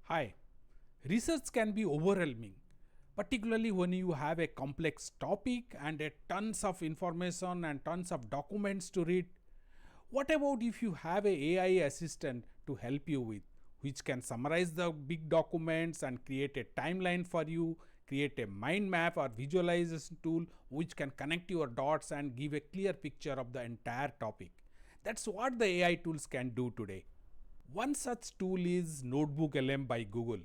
Hi. Research can be overwhelming, particularly when you have a complex topic and a tons of information and tons of documents to read. What about if you have a AI assistant to help you with, which can summarize the big documents and create a timeline for you, create a mind map or visualization tool which can connect your dots and give a clear picture of the entire topic. That's what the AI tools can do today. One such tool is NotebookLM by Google.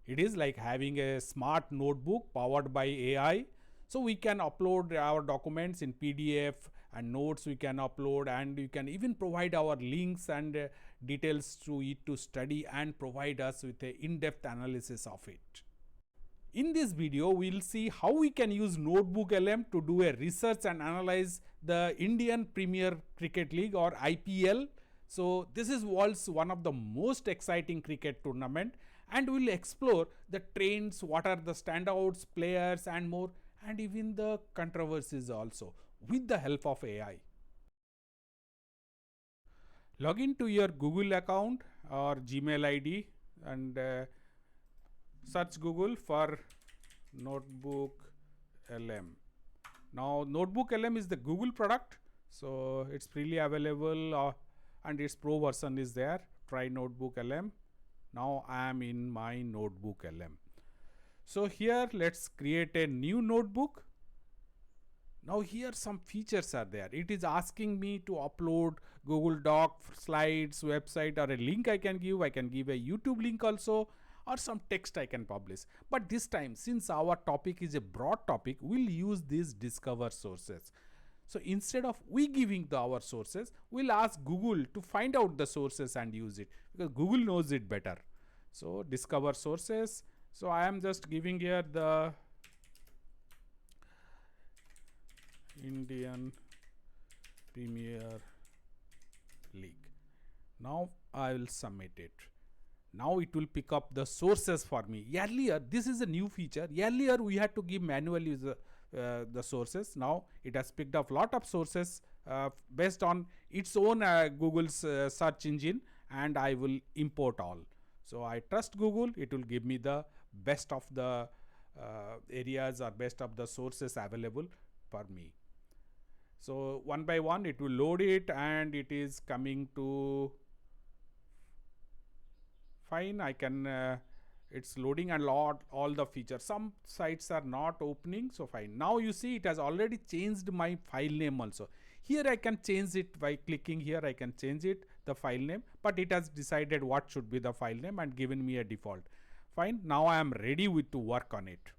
It is like having a smart notebook powered by AI. So we can upload our documents in PDF and notes we can upload, and you can even provide our links and details to it to study and provide us with a in-depth analysis of it. In this video, we'll see how we can use NotebookLM to do a research and analyze the Indian Premier Cricket League or IPL. So this is world's one of the most exciting cricket tournament, and we'll explore the trends, what are the standouts, players and more, and even the controversies also with the help of AI. Log into your Google account or Gmail ID and search Google for NotebookLM. Now NotebookLM is the Google product, so it's freely available and its pro version is there. Try NotebookLM. Now I am in my NotebookLM. So here let's create a new notebook. Now here some features are there. It is asking me to upload Google Doc, slides, website or a link I can give. I can give a YouTube link also, or some text I can publish. But this time, since our topic is a broad topic, we'll use these discover sources. So instead of we giving our sources, we'll ask Google to find out the sources and use it, because Google knows it better. So discover sources. So I am just giving here the Indian Premier League. Now I will submit it. Now it will pick up the sources for me. Earlier, this is a new feature. Earlier we had to give manually the sources. Now it has picked up lot of sources based on its own Google's search engine, and I will import all. So I trust Google. It will give me the best of the areas or best of the sources available for me. So one by one it will load it, and it is coming to fine. I can it's loading a lot all the features. Some sites are not opening, so fine. Now you see it has already changed my file name also. Here I can change it by clicking here. I can change it the file name, but it has decided what should be the file name and given me a default. Fine. Now I am ready to work on it.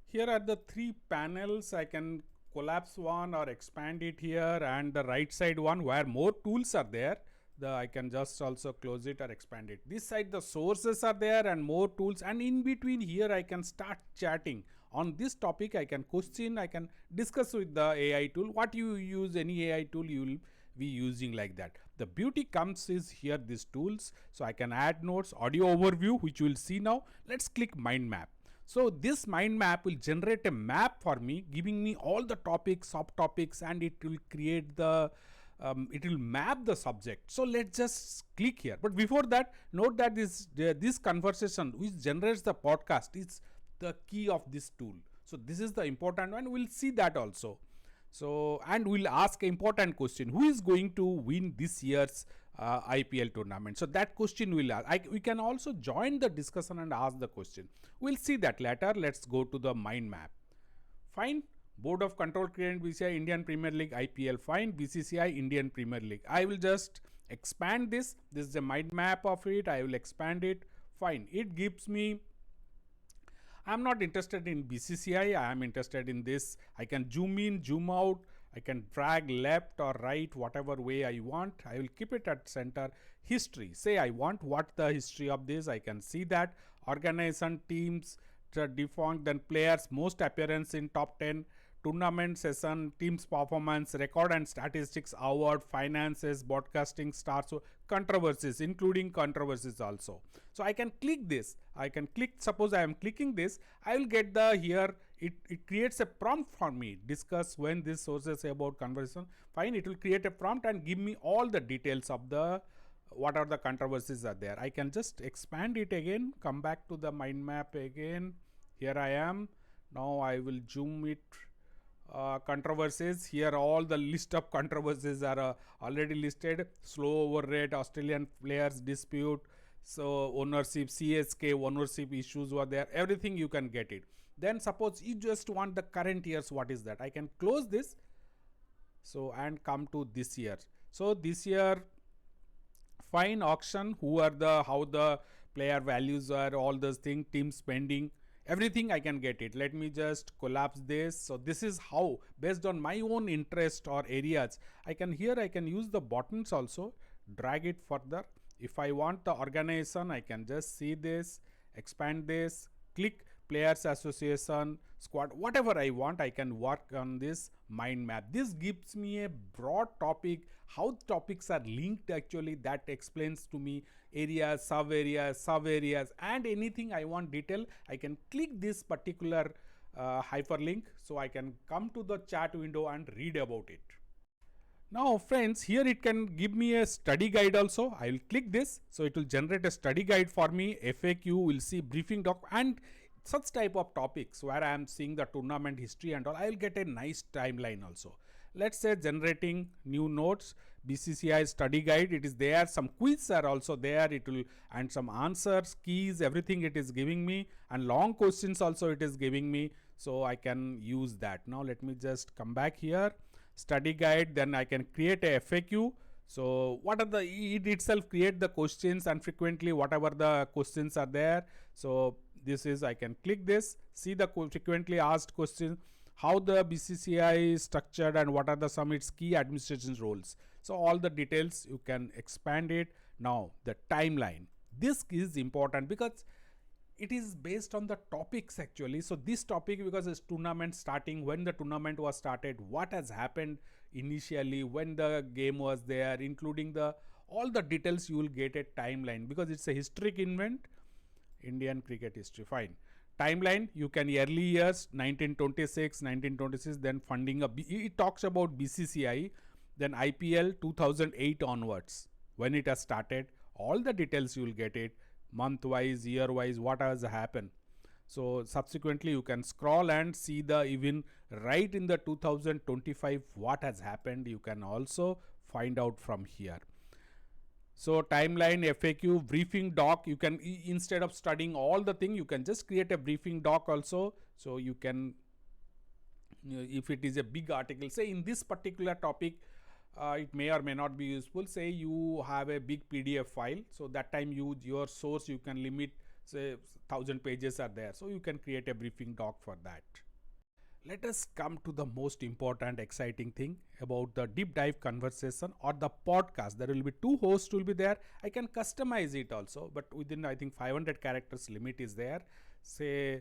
Here are the three panels. I can collapse one or expand it here, and the right side one where more tools are there, I can just also close it or expand it. This side the sources are there and more tools, and in between here I can start chatting on this topic. I can question, I can discuss with the AI tool. What you use, any AI tool you will be using like that. The beauty comes is here these tools. So I can add notes, audio overview, which you will see now. Let's click mind map. So this mind map will generate a map for me, giving me all the topics, subtopics, and it will create the it will map the subject. So let's just click here. But before that, note that this conversation which generates the podcast is the key of this tool. So this is the important one. We'll see that also. So, and we'll ask an important question: who is going to win this year's IPL tournament? So that question we'll ask. We can also join the discussion and ask the question. We'll see that later. Let's go to the mind map. Fine. Board of Control Create BCCI Indian Premier League IPL. Fine. BCCI Indian Premier League. I will just expand this. This is a mind map of it. I will expand it. Fine. It gives me. I am not interested in BCCI. I am interested in this. I can zoom in, zoom out. I can drag left or right, whatever way I want. I will keep it at center. History. Say I want what the history of this. I can see that. Organization, teams, defunct, then players, most appearance in top 10. Tournament session, team's performance, record and statistics, award, finances, broadcasting, stars, so controversies, including controversies also. So I can click this. I can click, suppose I am clicking this, I will get the here, it creates a prompt for me. Discuss when this sources about conversation. Fine, it will create a prompt and give me all the details of the what are the controversies are there. I can just expand it again, come back to the mind map again. Here I am. Now I will zoom it. Controversies, here all the list of controversies are already listed. Slow over rate, Australian players dispute, so ownership, CSK ownership issues were there, everything you can get it. Then suppose you just want the current years, what is that? I can close this, so and come to this year. So this year, fine, auction, who are the, how the player values are, all those things, team spending, everything I can get it. Let me just collapse this. So this is how, based on my own interest or areas, I can, here I can use the buttons also, drag it further. If I want the organization, I can just see this, expand this, click players association, squad, whatever I want, I can work on this mind map. This gives me a broad topic, how topics are linked actually, that explains to me areas, sub areas, and anything I want detail, I can click this particular hyperlink, so I can come to the chat window and read about it. Now friends, here it can give me a study guide also. I will click this, so it will generate a study guide for me. FAQ will see briefing doc and such type of topics where I am seeing the tournament history and all. I will get a nice timeline also. Let's say generating new notes, BCCI study guide, it is there. Some quiz are also there. It will, and some answers, keys, everything it is giving me, and long questions also it is giving me. So I can use that. Now let me just come back here. Study guide, then I can create a FAQ. So what are the, it itself create the questions, and frequently whatever the questions are there. So this is, I can click this, see the frequently asked questions, how the BCCI is structured and what are the some its key administration roles. So all the details you can expand it. Now the timeline, this is important because it is based on the topics actually. So this topic, because it's tournament starting, when the tournament was started, what has happened initially, when the game was there, including the all the details, you will get a timeline because it's a historic event, Indian cricket history. Fine. Timeline, you can early years 1926, then funding of it talks about BCCI, then IPL 2008 onwards, when it has started, all the details you will get it, month wise, year wise, what has happened. So subsequently you can scroll and see the even right in the 2025 what has happened, you can also find out from here. So timeline, FAQ, briefing doc, you can, instead of studying all the thing, you can just create a briefing doc also. So you can, if it is a big article, say in this particular topic, it may or may not be useful. Say you have a big PDF file, so that time your source you can limit, say 1000 pages are there, so you can create a briefing doc for that. Let us come to the most important exciting thing about the deep dive conversation or the podcast. There will be two hosts will be there. I can customize it also, but within I think 500 characters limit is there. Say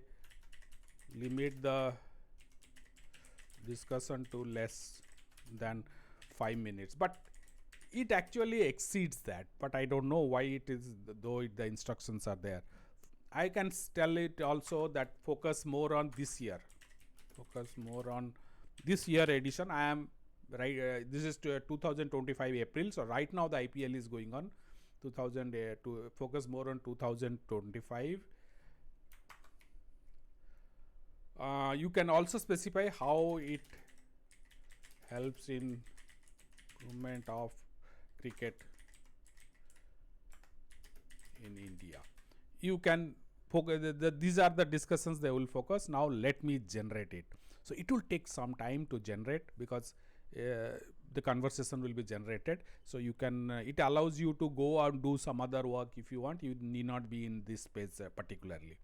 limit the discussion to less than 5 minutes, but it actually exceeds that, but I don't know why it is, though the instructions are there. I can tell it also that focus more on this year, focus more on this year edition. I am right, this is 2025 April, so right now the IPL is going on 2000, to focus more on 2025. You can also specify how it helps in improvement of cricket in India. You can focus, these are the discussions they will focus. Now let me generate it. So it will take some time to generate because the conversation will be generated. So you can, it allows you to go and do some other work if you want. You need not be in this space particularly.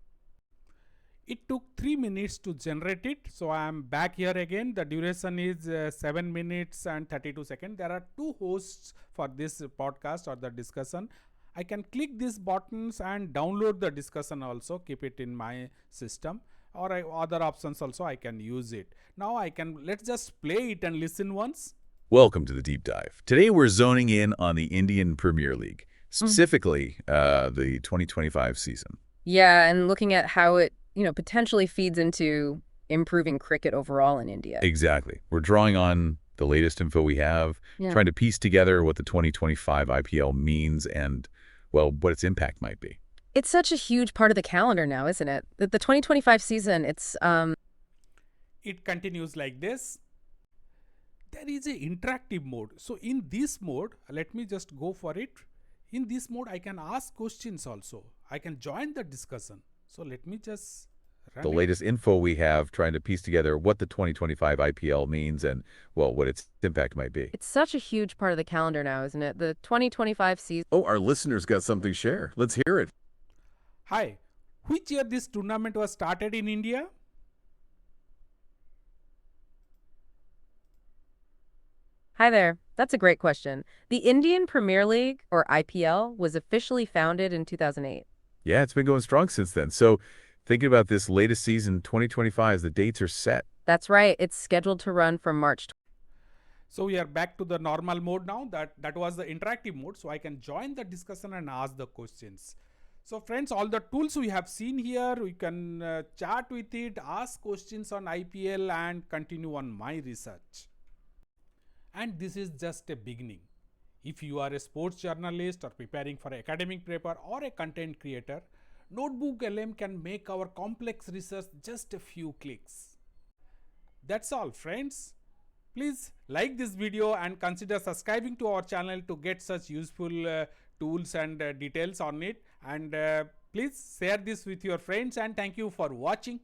It took 3 minutes to generate it. So I am back here again. The duration is 7 minutes and 32 seconds. There are two hosts for this podcast or the discussion. I can click these buttons and download the discussion also, keep it in my system, or other options also I can use it. Now I can, let's just play it and listen once. Welcome to the deep dive. Today we're zoning in on the Indian Premier League, specifically the 2025 season. Yeah, and looking at how it, potentially feeds into improving cricket overall in India. Exactly. We're drawing on the latest info we have, Yeah. trying to piece together what the 2025 IPL means and, well, what its impact might be. It's such a huge part of the calendar now, isn't it? The 2025 season, It continues like this. There is a interactive mode. So in this mode, let me just go for it. In this mode, I can ask questions also. I can join the discussion. So let me just The run it. latest info we have, trying to piece together what the 2025 IPL means and, well, what its impact might be. it's such a huge part of the calendar now, isn't it? The 2025 season. Oh, our listeners got something to share. Let's hear it. Hi, which year this tournament was started in India? Hi there. That's a great question. The Indian Premier League, or IPL, was officially founded in 2008. Yeah, it's been going strong since then. So thinking about this latest season, 2025, the dates are set. That's right. It's scheduled to run from March. So we are back to the normal mode now. That was the interactive mode. So I can join the discussion and ask the questions. So friends, all the tools we have seen here, we can chat with it, ask questions on IPL and continue on my research. And this is just a beginning. If you are a sports journalist or preparing for academic paper or a content creator, NotebookLM can make our complex research just a few clicks. That's all friends. Please like this video and consider subscribing to our channel to get such useful tools and details on it. And please share this with your friends and thank you for watching.